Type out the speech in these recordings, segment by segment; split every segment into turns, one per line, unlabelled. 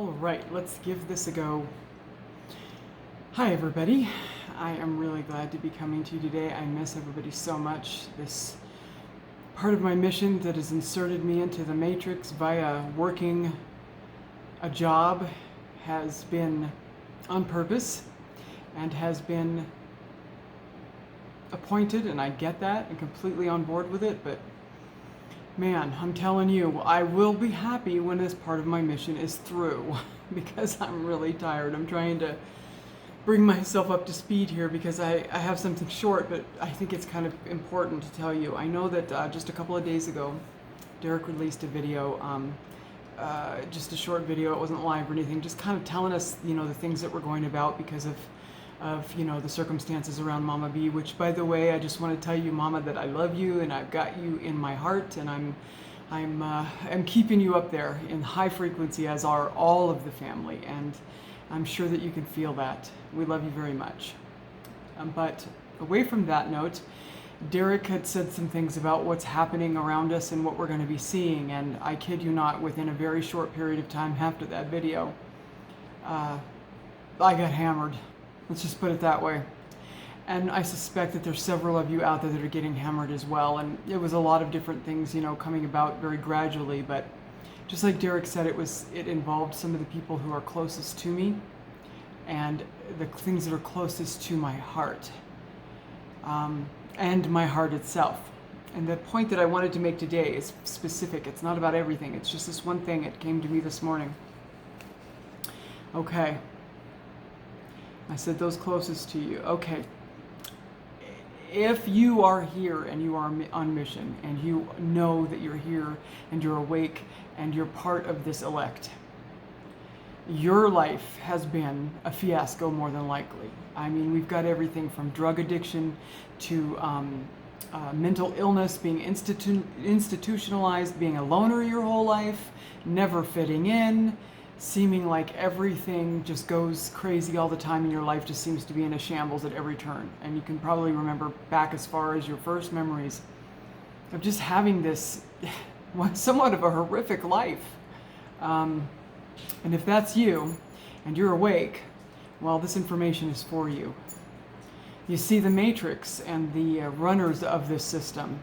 All right, let's give this a go. Hi, everybody. I am really glad to be coming to you today. I miss everybody so much. This part of my mission that has inserted me into the matrix via working a job has been on purpose and has been appointed, and I get that and completely on board with it, but man, I'm telling you, I will be happy when this part of my mission is through because I'm really tired. I'm trying to bring myself up to speed here because I have something short, but I think it's kind of important to tell you. I know that just a couple of days ago, Derek released a video, just a short video. It wasn't live or anything, just kind of telling us, the things that we're going about because of the circumstances around Mama B, which, by the way, I just want to tell you, Mama, that I love you and I've got you in my heart, and I'm keeping you up there in high frequency, as are all of the family, and I'm sure that you can feel that. We love you very much. But away from that note, Derek had said some things about what's happening around us and what we're going to be seeing, and I kid you not, within a very short period of time after that video, I got hammered. Let's just put it that way. And I suspect that there's several of you out there that are getting hammered as well. And it was a lot of different things, coming about very gradually. But just like Derek said, it involved some of the people who are closest to me and the things that are closest to my heart, and my heart itself. And the point that I wanted to make today is specific. It's not about everything. It's just this one thing. It came to me this morning. Okay. I said those closest to you. Okay. If you are here and you are on mission and you know that you're here and you're awake and you're part of this elect, your life has been a fiasco more than likely. I mean, we've got everything from drug addiction to mental illness, being institutionalized, being a loner your whole life, never fitting in, seeming like everything just goes crazy all the time and your life just seems to be in a shambles at every turn. And you can probably remember back as far as your first memories of just having this somewhat of a horrific life. And if that's you and you're awake, well, this information is for you. You see, the Matrix and the runners of this system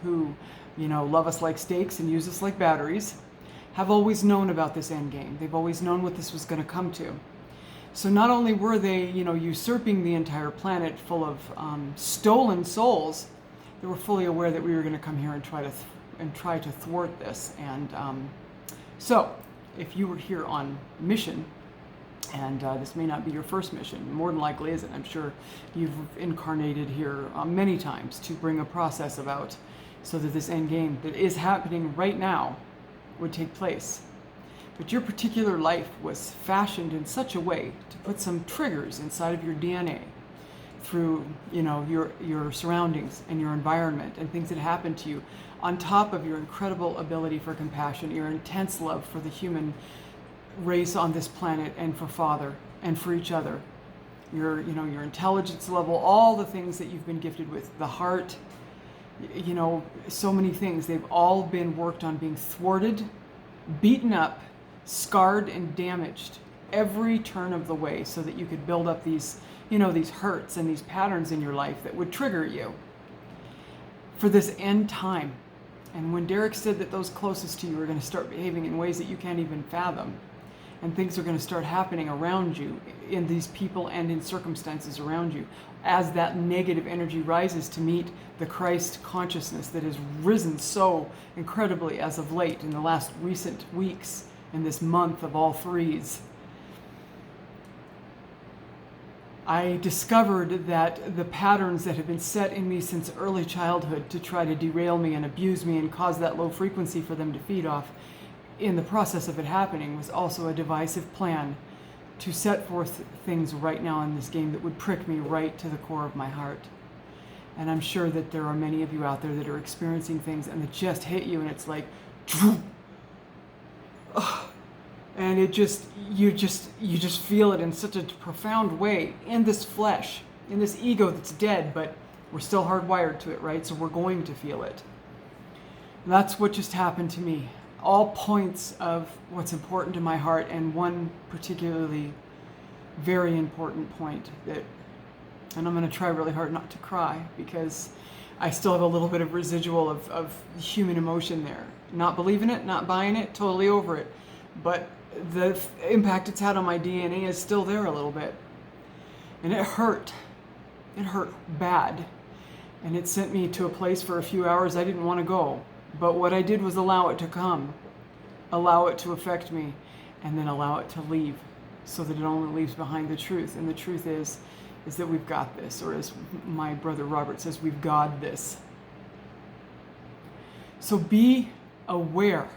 who, love us like steaks and use us like batteries, have always known about this end game. They've always known what this was going to come to. So not only were they, usurping the entire planet full of stolen souls, they were fully aware that we were going to come here and try to thwart this. And so, if you were here on mission, and this may not be your first mission, more than likely isn't. I'm sure you've incarnated here many times to bring a process about, so that this end game that is happening right now would take place. But your particular life was fashioned in such a way to put some triggers inside of your DNA through, your surroundings and your environment and things that happened to you, on top of your incredible ability for compassion, your intense love for the human race on this planet and for Father and for each other, your intelligence level, all the things that you've been gifted with, the heart, so many things. They've all been worked on being thwarted, beaten up, scarred, and damaged every turn of the way, so that you could build up these, these hurts and these patterns in your life that would trigger you for this end time. And when Derek said that those closest to you are going to start behaving in ways that you can't even fathom, and things are going to start happening around you, in these people and in circumstances around you, as that negative energy rises to meet the Christ consciousness that has risen so incredibly as of late in the last recent weeks, in this month of all threes, I discovered that the patterns that have been set in me since early childhood to try to derail me and abuse me and cause that low frequency for them to feed off, in the process of it happening, was also a divisive plan to set forth things right now in this game that would prick me right to the core of my heart. And I'm sure that there are many of you out there that are experiencing things and that just hit you, and it's like, and you just feel it in such a profound way in this flesh, in this ego that's dead, but we're still hardwired to it, right? So we're going to feel it. And that's what just happened to me. all points of what's important to my heart, and one particularly very important point that, and I'm going to try really hard not to cry because I still have a little bit of residual of human emotion there. Not believing it, not buying it, totally over it. But the impact it's had on my DNA is still there a little bit. And it hurt. It hurt bad. And it sent me to a place for a few hours I didn't want to go. But what I did was allow it to come, allow it to affect me, and then allow it to leave so that it only leaves behind the truth. And the truth is that we've got this, or as my brother Robert says, we've got this. So be aware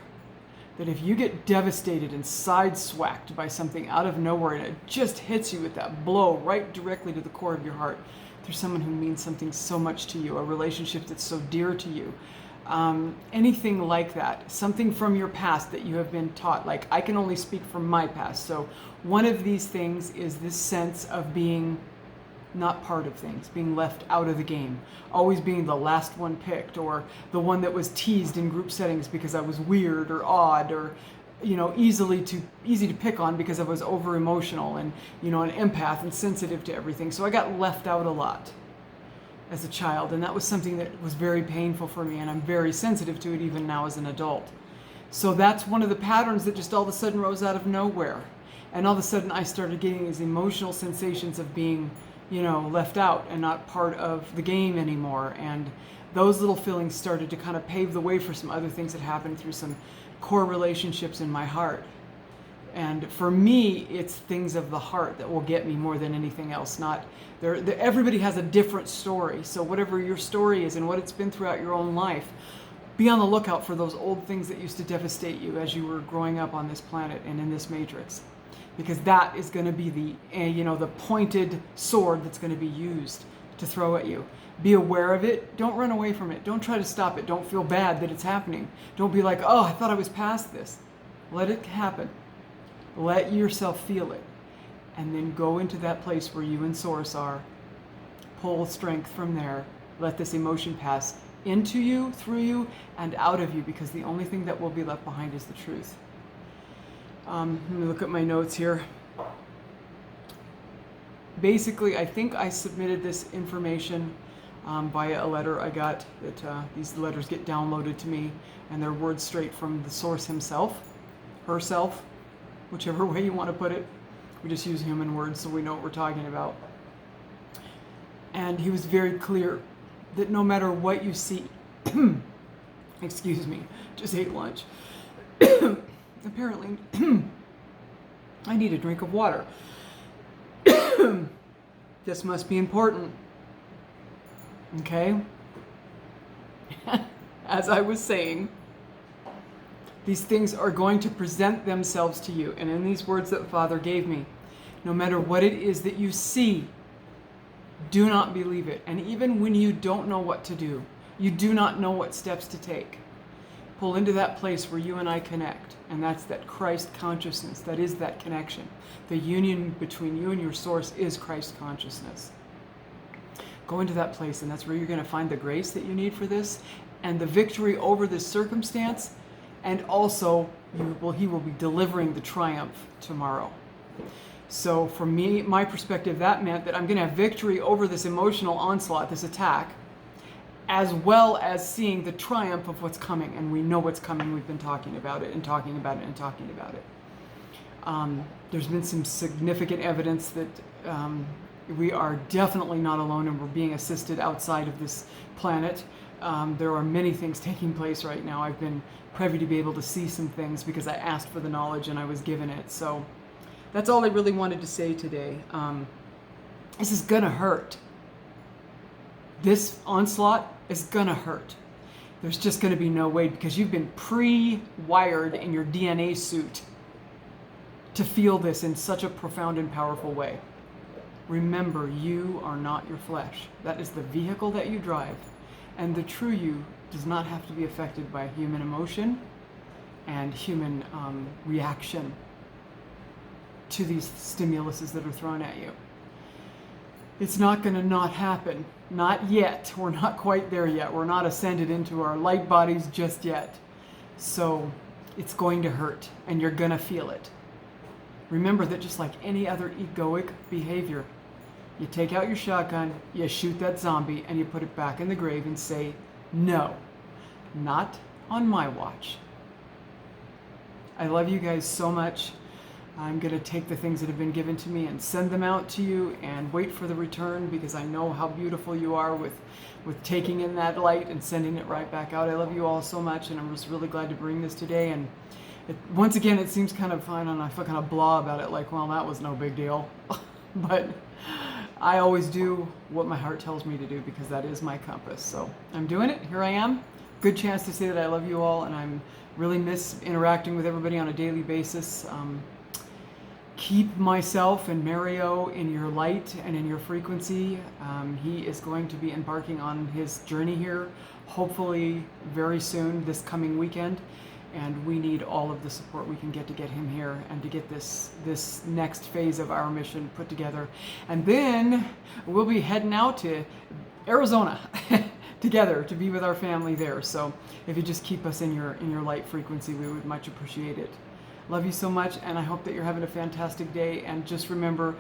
that if you get devastated and sideswacked by something out of nowhere and it just hits you with that blow right directly to the core of your heart, there's someone who means something so much to you, a relationship that's so dear to you, anything like that, something from your past that you have been taught. Like, I can only speak from my past. So one of these things is this sense of being not part of things, being left out of the game, always being the last one picked, or the one that was teased in group settings because I was weird or odd, or easy to pick on because I was over emotional and an empath and sensitive to everything. So I got left out a lot as a child, and that was something that was very painful for me, and I'm very sensitive to it even now as an adult. So that's one of the patterns that just all of a sudden rose out of nowhere, and all of a sudden I started getting these emotional sensations of being left out and not part of the game anymore. And those little feelings started to kind of pave the way for some other things that happened through some core relationships in my heart. And for me, it's things of the heart that will get me more than anything else. Everybody has a different story. So whatever your story is and what it's been throughout your own life, be on the lookout for those old things that used to devastate you as you were growing up on this planet and in this matrix. Because that is going to be the pointed sword that's going to be used to throw at you. Be aware of it. Don't run away from it. Don't try to stop it. Don't feel bad that it's happening. Don't be like, oh, I thought I was past this. Let it happen. Let yourself feel it. And then go into that place where you and Source are. Pull strength from there. Let this emotion pass into you, through you, and out of you, because the only thing that will be left behind is the truth. Let me look at my notes here. Basically, I think I submitted this information via a letter I got. These letters get downloaded to me, and they're words straight from the Source himself, herself, whichever way you want to put it. We just use human words so we know what we're talking about. And he was very clear that no matter what you see, excuse me, just ate lunch. Apparently, I need a drink of water. This must be important. Okay? As I was saying, these things are going to present themselves to you. And in these words that Father gave me, no matter what it is that you see, do not believe it. And even when you don't know what to do, you do not know what steps to take, pull into that place where you and I connect. And that's that Christ consciousness. That is that connection. The union between you and your Source is Christ consciousness. Go into that place, and that's where you're going to find the grace that you need for this, and the victory over this circumstance, and also he will be delivering the triumph tomorrow. So for me, my perspective, that meant that I'm going to have victory over this emotional onslaught, this attack, as well as seeing the triumph of what's coming. And we know what's coming. We've been talking about it and talking about it and talking about it. There's been some significant evidence that we are definitely not alone, and we're being assisted outside of this planet. There are many things taking place right now. I've been privy to be able to see some things because I asked for the knowledge and I was given it. So that's all I really wanted to say today. This is gonna hurt. This onslaught is gonna hurt. There's just gonna be no way, because you've been pre-wired in your DNA suit to feel this in such a profound and powerful way. Remember, you are not your flesh. That is the vehicle that you drive. And the true you does not have to be affected by human emotion and human reaction to these stimuluses that are thrown at you. It's not going to not happen. Not yet. We're not quite there yet. We're not ascended into our light bodies just yet. So It's going to hurt, and you're going to feel it. Remember that just like any other egoic behavior, you take out your shotgun, you shoot that zombie, and you put it back in the grave and say, no, not on my watch. I love you guys so much. I'm going to take the things that have been given to me and send them out to you and wait for the return, because I know how beautiful you are with taking in that light and sending it right back out. I love you all so much, and I'm just really glad to bring this today. And once again, it seems kind of, I don't know, I feel kind of blah about it, like, well, that was no big deal. But I always do what my heart tells me to do, because that is my compass. So I'm doing it. Here I am. Good chance to say that I love you all, and I'm really miss interacting with everybody on a daily basis. Keep myself and Mario in your light and in your frequency. He is going to be embarking on his journey here, hopefully very soon, this coming weekend. And we need all of the support we can get to get him here and to get this next phase of our mission put together. And then we'll be heading out to Arizona together to be with our family there. So if you just keep us in your light frequency, we would much appreciate it. Love you so much, and I hope that you're having a fantastic day. And just remember,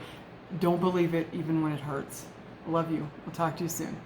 don't believe it even when it hurts. Love you. I'll talk to you soon.